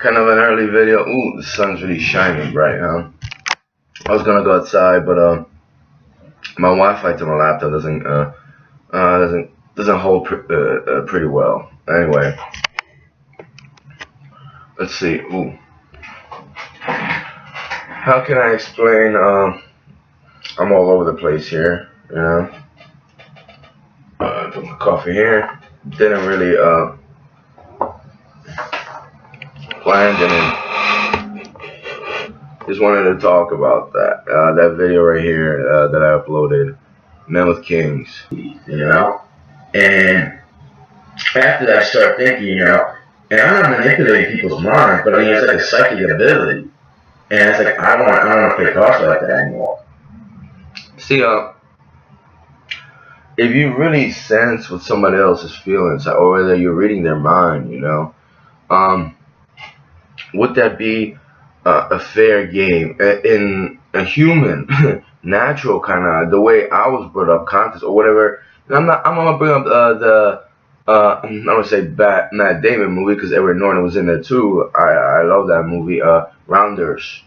Kind of an early video. Ooh, the sun's really shining bright, huh? I was gonna go outside, but my Wi-Fi to my laptop doesn't hold pretty well. Anyway, let's see. Ooh, how can I explain? I'm all over the place here. You know, put my coffee here. Didn't really plan. Didn't. Just wanted to talk about that video right here that I uploaded, Men with Kings. You know, and after that, I started thinking, and I'm not manipulating people's minds, but I mean, it's like a psychic ability, and it's like I don't want to play cards like that anymore. See, if you really sense what somebody else is feeling, or whether you're reading their mind, would that be a fair game in a human, natural kind of the way I was brought up, context or whatever? And I'm gonna bring up I'm gonna say Matt Damon movie because Edward Norton was in there too. I love that movie. Rounders.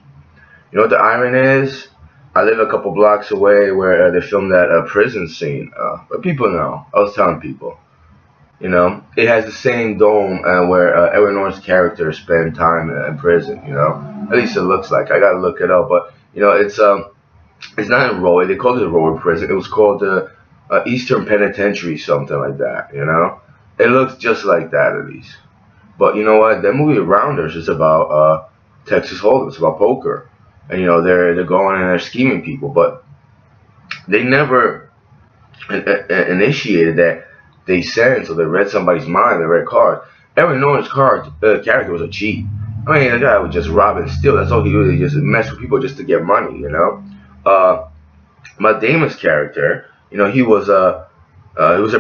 You know what the irony is? I live a couple blocks away where they filmed that prison scene. But people know. I was telling people. It has the same dome where Edward Norton's character spent time in prison. At least it looks like. I gotta look it up, but it's not in Roy. They called it Roy Prison. It was called the Eastern Penitentiary, something like that. It looks just like that at least. But you know what? That movie Rounders is about Texas Hold'em. It's about poker, and they're going and they're scheming people, but they never initiated that. They sense or they read somebody's mind. They read cards. Edward Norton's character was a cheat. I mean, the guy would just rob and steal. That's all he did. He just mess with people just to get money. Matt Damon's character, he was a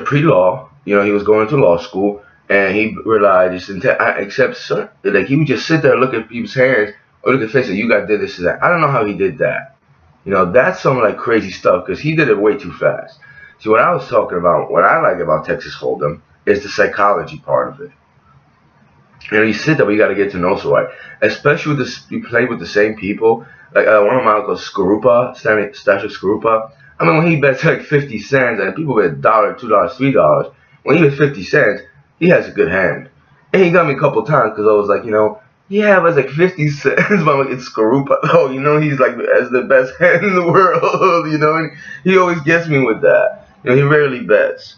pre-law. He was going to law school, and he relied just except like he would just sit there and look at people's hands or look at faces. You got did this and that. I don't know how he did that. That's some like crazy stuff because he did it way too fast. See, what I was talking about, what I like about Texas Hold'em is the psychology part of it. You sit there, but you got to get to know somebody, especially with this. You play with the same people. Like one of my uncles, Stasha Skarupa. I mean, when he bets like 50 cents, and people bet $1, $2, $3. When he bet 50 cents, he has a good hand. And he got me a couple times because I was like, yeah, but it's like 50 cents. But I'm like, it's Skarupa. Oh, he's like has the best hand in the world. And he always gets me with that. He rarely bets.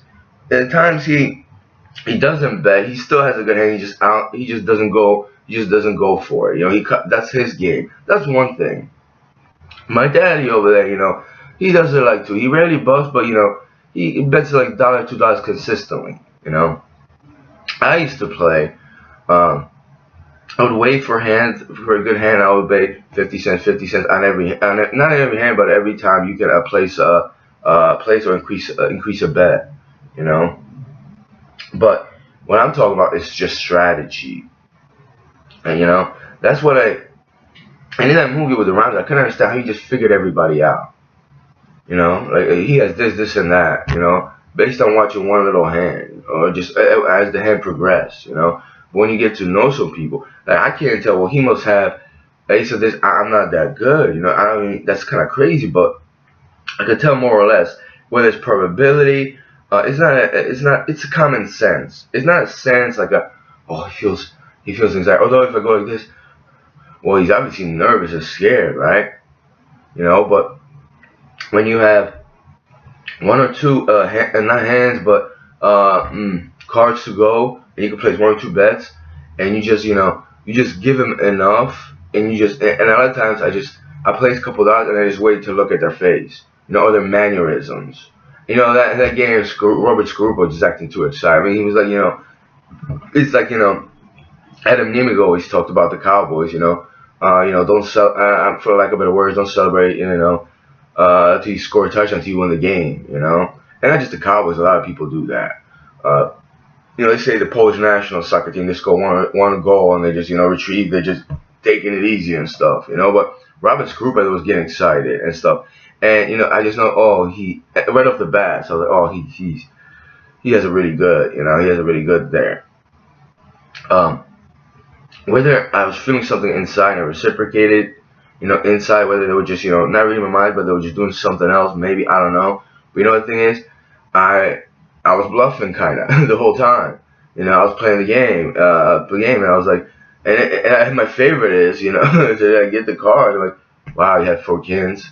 At times he doesn't bet. He still has a good hand. He just doesn't go. He just doesn't go for it. That's his game. That's one thing. My daddy over there, he does it like too. He rarely busts, but he bets like $1, $2 consistently. I used to play. I would wait for a good hand. I would bet 50 cents on not every hand, but every time you can place or increase a bet, But what I'm talking about is just strategy, and that's what And in that movie with the Rounders, I couldn't understand how he just figured everybody out, Like he has this, and that, based on watching one little hand, or just as the hand progressed, But when you get to know some people, like I can't tell. Well, he must have ace of this. I'm not that good, I mean, that's kind of crazy, but I could tell more or less whether it's probability. It's a common sense. It's not a sense like he feels anxiety. Although if I go like this, well, he's obviously nervous or scared, right? But when you have one or two not hands but cards to go, and you can place one or two bets, and you just give him enough, and and a lot of times I place a couple dollars and I just wait to look at their face. Other mannerisms. That game, Robert Scrupo just acting too excited. I mean, he was like, it's like, Adam Nemigo always talked about the Cowboys, don't for lack of better words, don't celebrate, until you score a touchdown, until you win the game, And not just the Cowboys, a lot of people do that. They say the Polish national soccer team, they score one goal and they just, retrieve, they're just taking it easy and stuff, But Robert Scrupo was getting excited and stuff. And I just know, he right off the bat, so I was like, he has a really good, he has a really good there. whether I was feeling something inside and I reciprocated, inside, whether they were just, not reading my mind, but they were just doing something else, maybe, I don't know. But the thing is, I I was bluffing kind of the whole time. I was playing the game, and I was like, and my favorite is, did I get the card? I'm like, wow, you had 4 kids.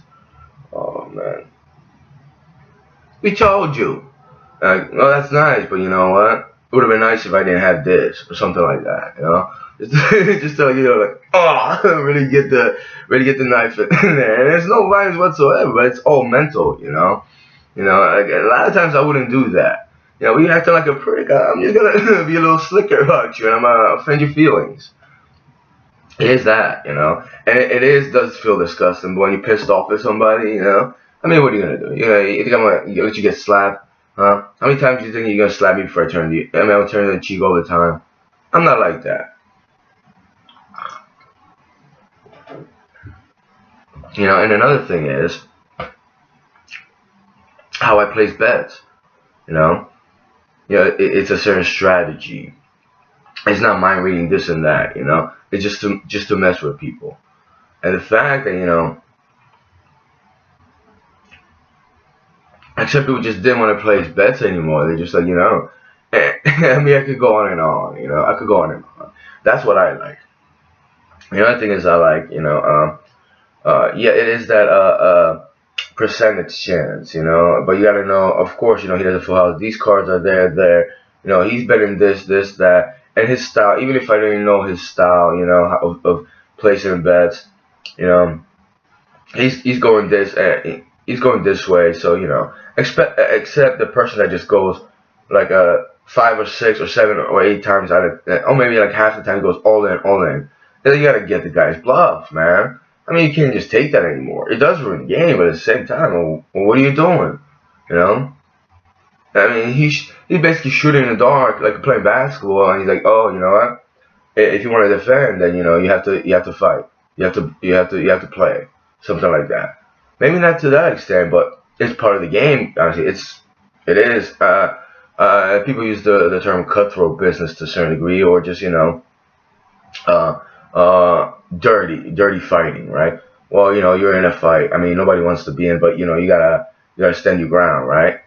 Oh man, we told you. Like, well, that's nice, but you know what? It would have been nice if I didn't have this or something like that. Just to like, oh, really get the knife in there. And there's no violence whatsoever, but it's all mental. Like, a lot of times I wouldn't do that. When you're acting like a prick, I'm just gonna be a little slicker about you, and I'm gonna offend your feelings. It is that. And it does feel disgusting. But when you're pissed off at somebody. I mean, what are you gonna do? You think I'm gonna let you get slapped? Huh? How many times do you think you're gonna slap me before I turn to you? I mean, I'll turn the cheek all the time. I'm not like that. And another thing is how I place bets. You know, it's a certain strategy. It's not mind reading this and that. It's just to mess with people. And the fact that except people just didn't want to place bets anymore. They're just like I mean, I could go on and on. I could go on and on. That's what I like. The other thing is I like. Yeah, it is that percentage chance. But you gotta know, of course, he doesn't full house. These cards are there. He's betting this, that, and his style. Even if I didn't know his style, of placing bets, you know, he's going he's going this way. So except the person that just goes like 5 or 6 or 7 or 8 times out of, or maybe like half the time goes all in. Then you gotta get the guy's bluff, man. I mean, you can't just take that anymore. It does ruin the game, but at the same time, well, what are you doing? You know? I mean, he's basically shooting in the dark, like playing basketball, and he's like, oh, you know what? If you want to defend, then you have to fight. You have to play something like that. Maybe not to that extent, but it's part of the game. Honestly, it is. People use the term cutthroat business to a certain degree, or just uh, dirty fighting, right? Well, you're in a fight. I mean, nobody wants to be in, but you gotta stand your ground, right?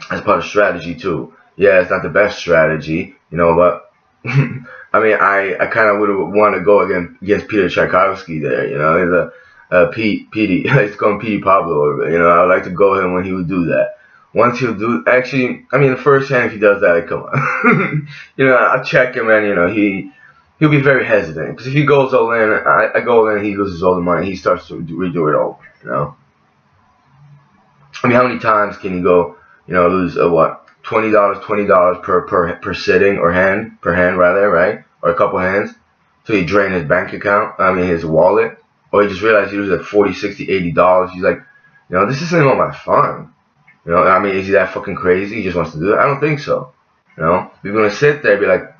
That's part of strategy too. Yeah, it's not the best strategy, but I mean, I kind of would want to go against Peter Tchaikovsky there. He's a Petey. It's called Petey Pablo. I would like to go him when he would do that. Once he'll do, actually, I mean, the first hand if he does that, like, come on. I'll check him, and he'll be very hesitant because if he goes all in, I go in, he loses all the money. He starts to redo it all. I mean, how many times can you go, lose what, $20 per sitting or per hand rather, right? Or a couple hands, so he drain his bank account. I mean, his wallet, or he just realized he loses like 40, 60, $80. He's like, this isn't all my fun. I mean, is he that fucking crazy? He just wants to do it. I don't think so. You're gonna sit there and be like,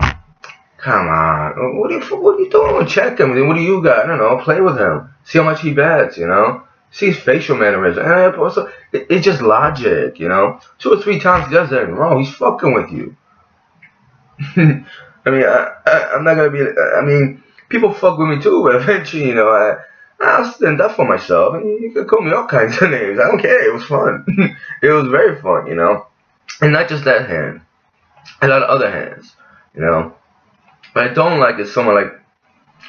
come on, what are you doing? Check him. What do you got? I don't know. Play with him. See how much he bets. See his facial mannerism. And also, it's just logic. 2 or 3 times he does that wrong. He's fucking with you. I mean, I'm not gonna be. I mean, people fuck with me too, but eventually, I'll stand up for myself. And you can call me all kinds of names. I don't care. It was fun. It was very fun. And not just that hand. A lot of other hands. What I don't like is someone like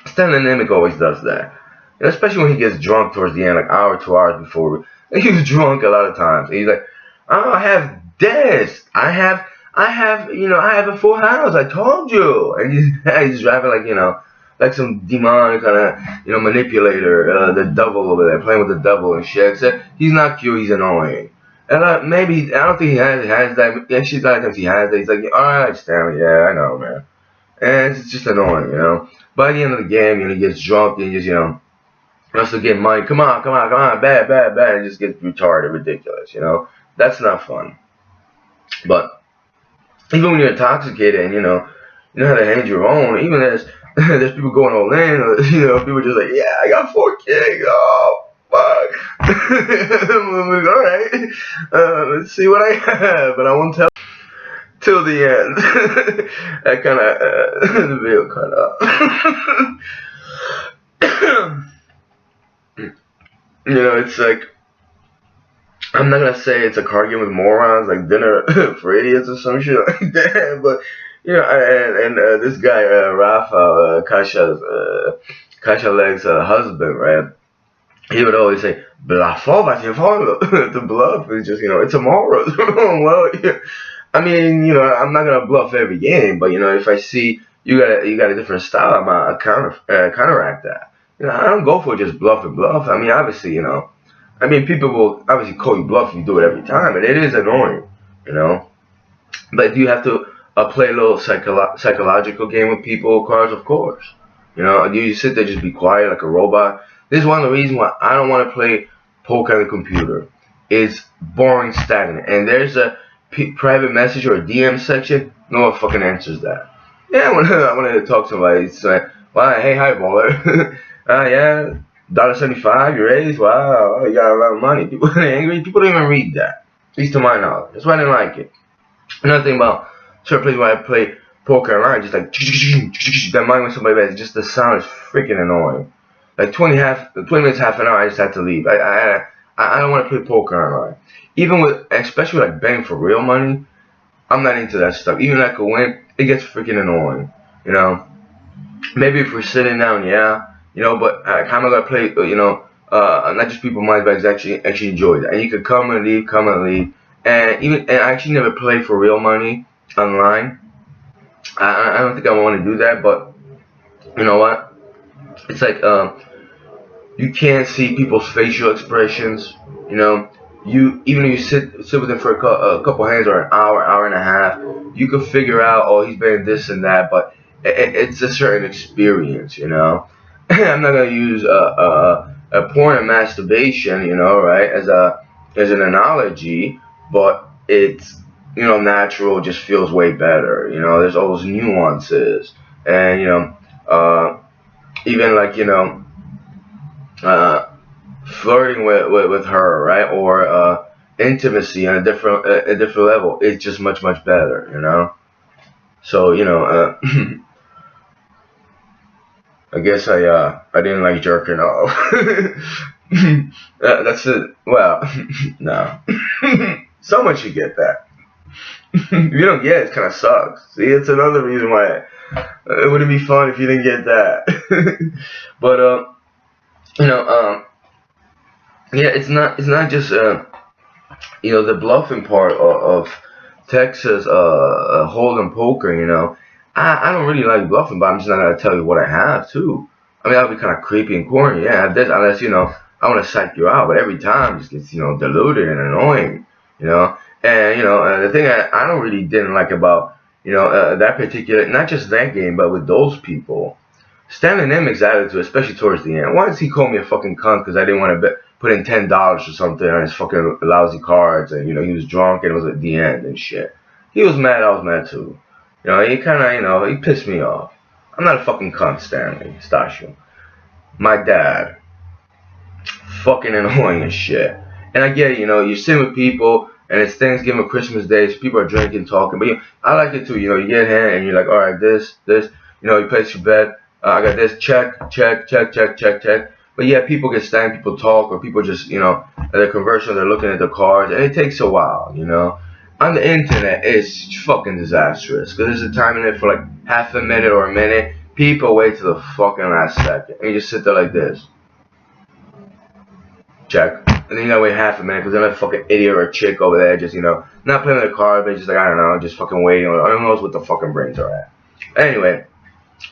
Stanley Nimick always does that. Especially when he gets drunk towards the end, like hour, 2 hours before. He's drunk a lot of times. And he's like, oh, I have this. I have a full house. I told you. And he's driving like some demonic kind of, manipulator, the devil over there, playing with the devil and shit. Except he's not cute. He's annoying. And maybe, I don't think he has that. Actually, a lot of times he has that. He's like, alright, Stanley. Yeah, I know, man. And it's just annoying. By the end of the game, he gets drunk and just, wants to get money. Come on, bad, and just gets retarded, ridiculous. That's not fun. But even when you're intoxicated and you know how to handle your own, even there's people going all in, or, people just like, yeah, I got 4 kids. Oh, fuck. I'm like, all right, let's see what I have, but I won't till the end. That kind of the video cut out. You know, it's like, I'm not gonna say it's a card game with morons, like Dinner for Idiots or some shit like that, but you know, and this guy Rafa, Kasha Leg's husband, right? He would always say, "Bluffova, the bluff is just, you know, it's a moral." Well, yeah. I mean, you know, I'm not gonna bluff every game, but you know, if I see you got a different style, I'm gonna counteract that. You know, I don't go for just bluff and bluff. I mean, obviously, you know, I mean, people will obviously call you bluff if you do it every time, and it is annoying, you know. But do you have to play a little psychological game with people, cards? Of course. You know, do you sit there just be quiet like a robot? This is one of the reasons why I don't want to play poker on the computer. It's boring, stagnant, and there's a private message or a DM section. No one fucking answers that. Yeah, I want to talk to somebody. It's like, wow, hey, hi, baller. Yeah, $1.75, you raised. Wow, you got a lot of money. People are angry. People don't even read that. At least to my knowledge. That's why I didn't like it. Another thing about certain places where I play poker online, just like that mind when somebody bets, just the sound is freaking annoying. Like 20 minutes, half an hour, I just had to leave. I don't want to play poker online. Even with, especially like betting for real money, I'm not into that stuff. Even if I could win, it gets freaking annoying. You know, maybe if we're sitting down, yeah, you know, but how am I gonna play? You know, not just people mind, but actually enjoy that. And you could come and leave, and I actually never play for real money online. I don't think I want to do that, but you know what? It's like you can't see people's facial expressions. You know, you even if you sit with them for a couple hands or an hour and a half, you could figure out, oh, he's been this and that, but it's a certain experience. You know, I'm not gonna use a porn and masturbation, you know, right, as an analogy, but it's, you know, natural, just feels way better. You know, there's all those nuances, and you know, even like, you know, uh, flirting with her, right, or intimacy on a different level, it's just much better, you know. So you know, I guess I didn't like jerking off. That's it. Well, no. Someone should get that. If you don't get it, it kind of sucks. See, it's another reason why it wouldn't be fun if you didn't get that. But you know, yeah, it's not just you know, the bluffing part of Texas hold'em poker. You know, I don't really like bluffing, but I'm just not gonna tell you what I have too. I mean, that'd be kind of creepy and corny. Yeah, I have this, unless, you know, I want to psych you out, but every time it just gets, you know, diluted and annoying. You know, and you know, the thing I don't really didn't like about, you know, that particular, not just that game, but with those people, Stanley Nemec's attitude, especially towards the end. Once he called me a fucking cunt because I didn't want to put in $10 or something on his fucking lousy cards, and you know, he was drunk and it was at the end and shit. He was mad, I was mad too. You know, he kind of, you know, he pissed me off. I'm not a fucking cunt, Stanley Stasio. My dad, fucking annoying as shit. And I get it, you know, you're sitting with people and it's Thanksgiving or Christmas Day, so people are drinking, talking. But you know, I like it too. You know, you get in hand and you're like, all right, this. You know, you place your bet. I got this. Check. But yeah, people get stagnant, people talk, or people just, you know, at the conversion, they're looking at the cards, and it takes a while, you know. On the internet, it's fucking disastrous, because there's a time in it for like half a minute or a minute. People wait till the fucking last second, and you just sit there like this. Check. And then you gotta wait half a minute, because then a fucking idiot or a chick over there just, you know, not playing with the card, but just like, I don't know, just fucking waiting. I don't know what the fucking brains are at. Anyway,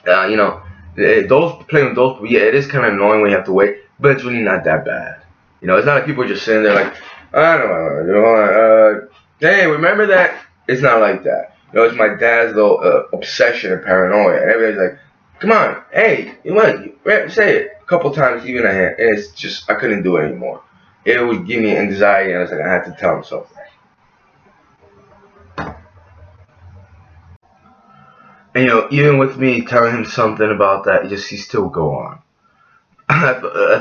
you know, those playing with those people, yeah, it is kind of annoying when you have to wait, but it's really not that bad. You know, it's not like people are just sitting there like, I don't know, you know, hey, remember that? It's not like that. You know, it's my dad's little obsession and paranoia, and everybody's like, come on, hey, you want say it a couple times, even a hand, and it's just, I couldn't do it anymore. It would give me anxiety, and I was like, I had to tell him something. And you know, even with me telling him something about that, he still go on. I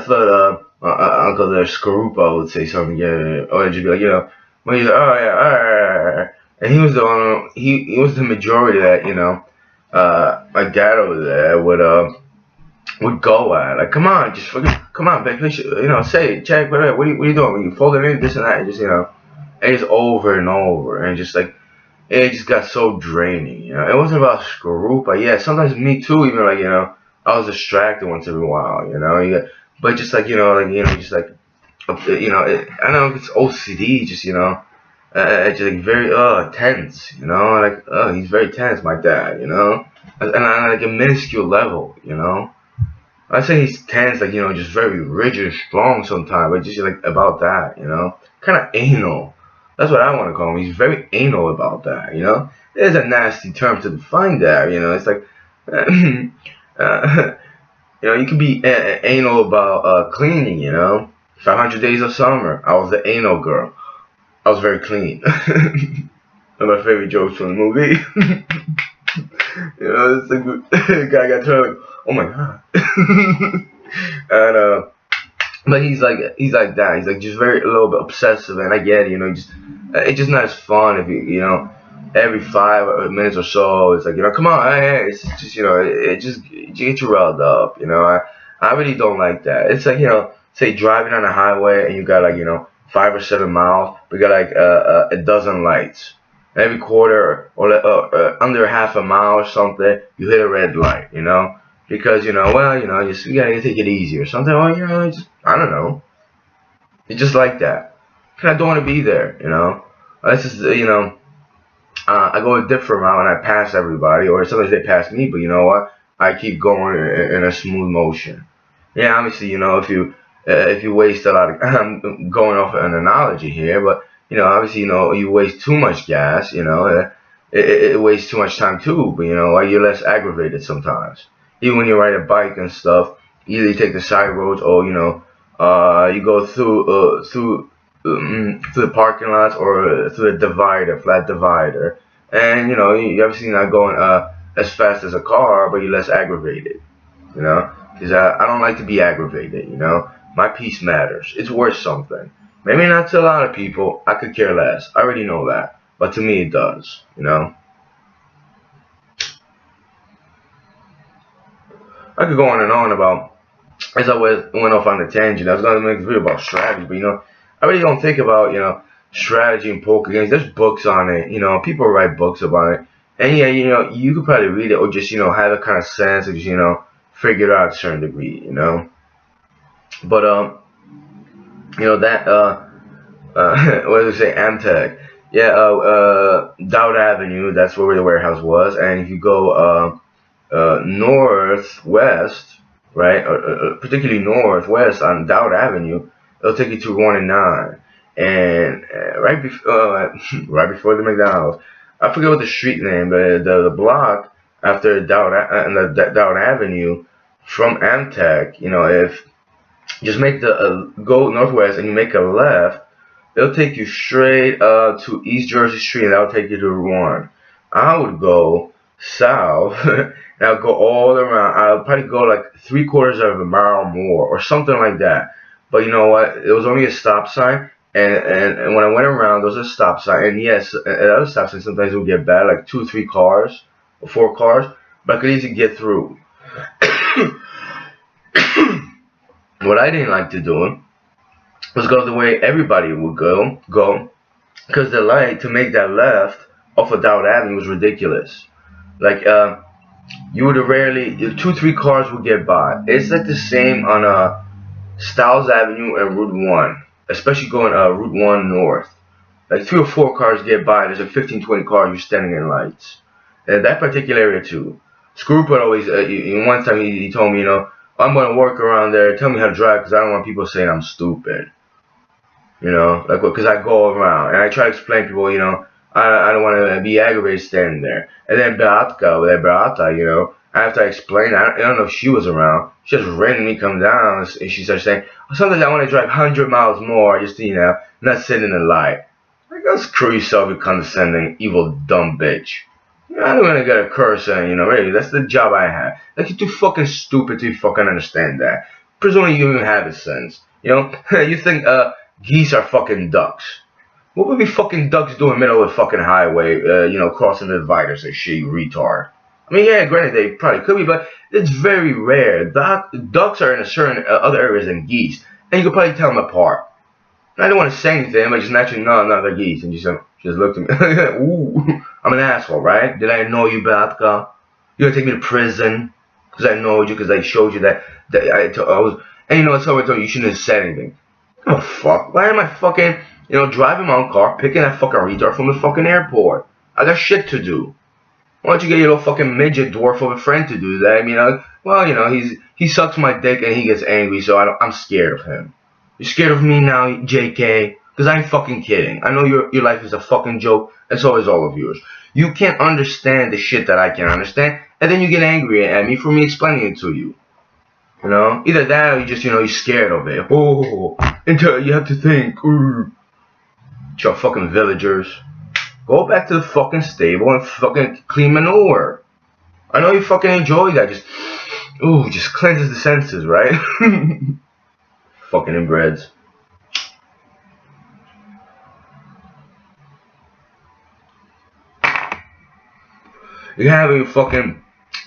thought Uncle there Skarupa would say something, yeah, or just be like, you know, well, he's like, oh yeah, all right. and he was the one. He was the majority that my dad over there would go at. Like, come on, just fucking, come on, baby, say it, check, whatever. What are you doing? You fold it in, this and that, and just and it's over and over, and just like it just got so draining. It wasn't about screw, but yeah, sometimes me too. Even like I was distracted once in a while. But just like just like I know it's OCD, just it's just like very tense. Like he's very tense, my dad. And on like a minuscule level. I say he's tense, like just very rigid and strong sometimes, but just like about that, kind of anal. That's what I want to call him. He's very anal about that. There's a nasty term to define that. It's like, you can be anal about cleaning. 500 Days of Summer. I was the anal girl. I was very clean. One of my favorite jokes from the movie. It's like the guy got turned like, oh my god. And but he's like that. He's like just very a little bit obsessive, and I get it. It's just not as fun if every 5 minutes or so it's like come on, hey, it's just it gets you riled up. I really don't like that. It's like say driving on a highway and you got like 5 or 7 miles, but you got like a dozen lights. Every quarter or under half a mile or something, you hit a red light, because well, you gotta take it easy or something. Or I don't know. It's just like that. I don't want to be there, That's just I go a different route and I pass everybody, or sometimes they pass me. But you know what? I keep going in a smooth motion. Yeah, obviously, if you waste a lot of, I'm going off an analogy here, but obviously, you waste too much gas, it wastes too much time too. But you're less aggravated sometimes. Even when you ride a bike and stuff, either you take the side roads or you go through the parking lots or through the flat divider, and you're obviously not going as fast as a car, but you're less aggravated. Because I don't like to be aggravated. My peace matters. It's worth something. Maybe not to a lot of people. I could care less. I already know that. But to me, it does. I could go on and on about, as I went off on a tangent, I was going to make a video about strategy, but I really don't think about, strategy in poker games. There's books on it. People write books about it. And yeah, you could probably read it or just, have a kind of sense of just, figure it out to a certain degree, But, that, what did I say, Amtech. Yeah, Dowd Avenue, that's where the warehouse was. And if you go northwest, right, particularly northwest on Dowd Avenue, it'll take you to 1 and 9. And right before the McDonald's. I forget what the street name, but the block after Dowd Avenue from Amtech, if just make the go northwest and you make a left, it'll take you straight to East Jersey Street, and that'll take you to Rouen. I would go south, and I'll go all around. I'll probably go like 3/4 of a mile more, or something like that. But you know what? It was only a stop sign, and when I went around, there was a stop sign, and yes, at other stop signs sometimes it would get bad, like 2, 3 cars, or 4 cars, but I could easily get through. What I didn't like to do was go the way everybody would go, because the light to make that left off of Dowd Avenue was ridiculous. Like, you would rarely, 2, 3 cars would get by. It's like the same on Styles Avenue and Route 1, especially going Route 1 north. Like 3 or 4 cars get by, there's like 15, 20 cars you're standing in lights. And that particular area too. Screwput always, one time he told me, I'm going to work around there, tell me how to drive, because I don't want people saying I'm stupid. Like, because I go around, and I try to explain to people, I don't want to be aggravated standing there. And then Beata, after I explained, I don't know if she was around, she just randomly comes down, and she starts saying, sometimes I want to drive 100 miles more, just to, not sit in the light. Like, go screw yourself, you condescending, evil, dumb bitch. I don't want to get a curse, and, really, that's the job I have. Like, you're too fucking stupid to fucking understand that. Presumably you even have a sense. You think, geese are fucking ducks. What would be fucking ducks doing middle of the fucking highway, crossing the divider? Say shit, you retard. I mean, yeah, granted, they probably could be, but it's very rare. Ducks are in a certain other areas than geese, and you could probably tell them apart. And I don't want to say anything, but just naturally, no, they're geese. And just looked at me. Ooh, I'm an asshole, right? Did I know you, Batka? You gonna take me to prison? Because I know you, because I showed you that I was, and so I told you shouldn't have said anything. Oh, fuck. Why am I fucking, driving my own car, picking that fucking retard from the fucking airport? I got shit to do. Why don't you get your little fucking midget dwarf of a friend to do that? I mean, he sucks my dick and he gets angry, so I'm scared of him. You're scared of me now, JK? Because I ain't fucking kidding. I know your life is a fucking joke, and so is all of yours. You can't understand the shit that I can't understand, and then you get angry at me for me explaining it to you. Either that or you just, you're scared of it. Oh, until you have to think. Your fucking villagers. Go back to the fucking stable and fucking clean manure. I know you fucking enjoy that. Just cleanses the senses, right? Fucking inbreds. You're having fucking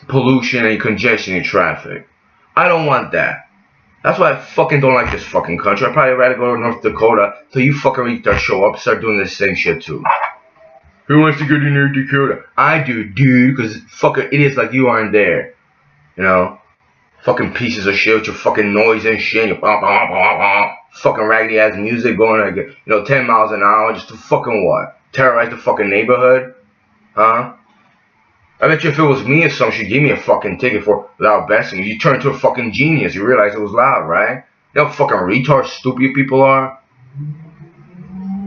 pollution and congestion in traffic. I don't want that. That's why I fucking don't like this fucking country. I'd probably rather go to North Dakota till you fucking retards show up and start doing the same shit too. Who wants to go to North Dakota? I do, dude, because fucking idiots like you aren't there. Fucking pieces of shit with your fucking noise and shit. Your fucking raggedy ass music going like 10 miles an hour just to fucking what? Terrorize the fucking neighborhood? Huh? I bet you if it was me or something, she'd give me a fucking ticket for loud besting. You turn into a fucking genius. You realize it was loud, right? You know how fucking retard stupid people are?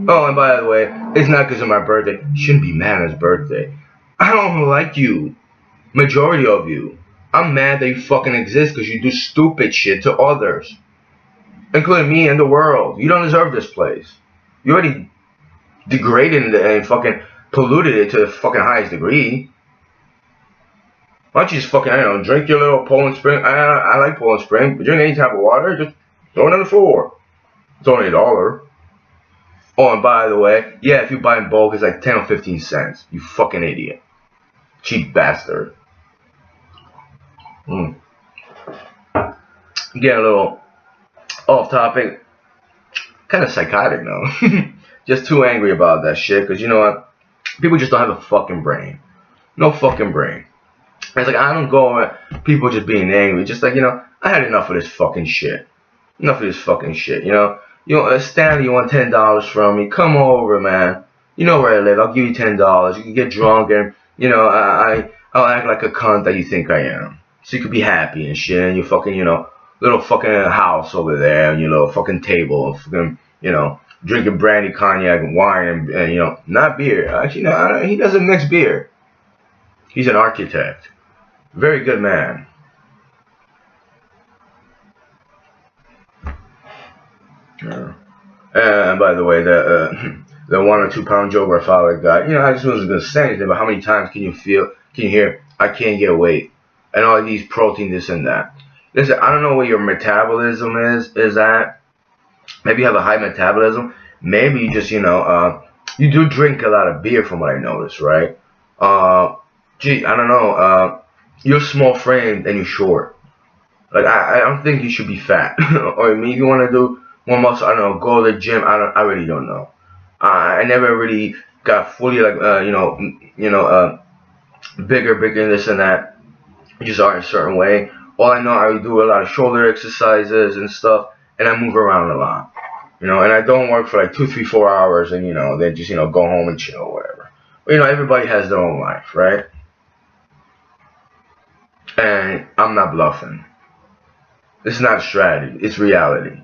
Oh, and by the way, it's not because of my birthday. You shouldn't be mad at his birthday. I don't like you. Majority of you. I'm mad that you fucking exist because you do stupid shit to others. Including me and the world. You don't deserve this place. You already degraded it and fucking polluted it to the fucking highest degree. Why don't you just fucking, drink your little Poland Spring. I like Poland Spring, but drink any type of water, just throw it on the floor. It's only $1. Oh, and by the way, yeah, if you buy in bulk, it's like 10 or 15 cents. You fucking idiot. Cheap bastard. Getting a little off topic. Kind of psychotic now. Just too angry about that shit, because you know what? People just don't have a fucking brain. No fucking brain. It's like, I don't go around people just being angry. Just like, I had enough of this fucking shit. Enough of this fucking shit, Stanley, you want $10 from me? Come over, man. You know where I live. I'll give you $10. You can get drunk and, I'll act like a cunt that you think I am. So you could be happy and shit. And you fucking, little fucking house over there and your little fucking table. And fucking, drinking brandy, cognac, and wine and not beer. Actually, no, he doesn't mix beer. He's an architect. Very good man. Yeah. And by the way, the 1 or 2 pound joke where I follow a guy, I just wasn't gonna say anything, but how many times can you hear, I can't get weight, and all these protein, this and that. Listen, I don't know what your metabolism is at. Maybe you have a high metabolism. Maybe you just, you do drink a lot of beer from what I noticed, right? I don't know. You're small framed and you're short. Like I don't think you should be fat. Or maybe if you want to do more muscle, I don't know, go to the gym. I really don't know. I never really got fully like bigger and this and that. You just are in a certain way. All I know, I do a lot of shoulder exercises and stuff, and I move around a lot. And I don't work for like 2, 3, 4 hours, and then just go home and chill or whatever. But everybody has their own life, right? And I'm not bluffing. It's not a strategy. It's reality.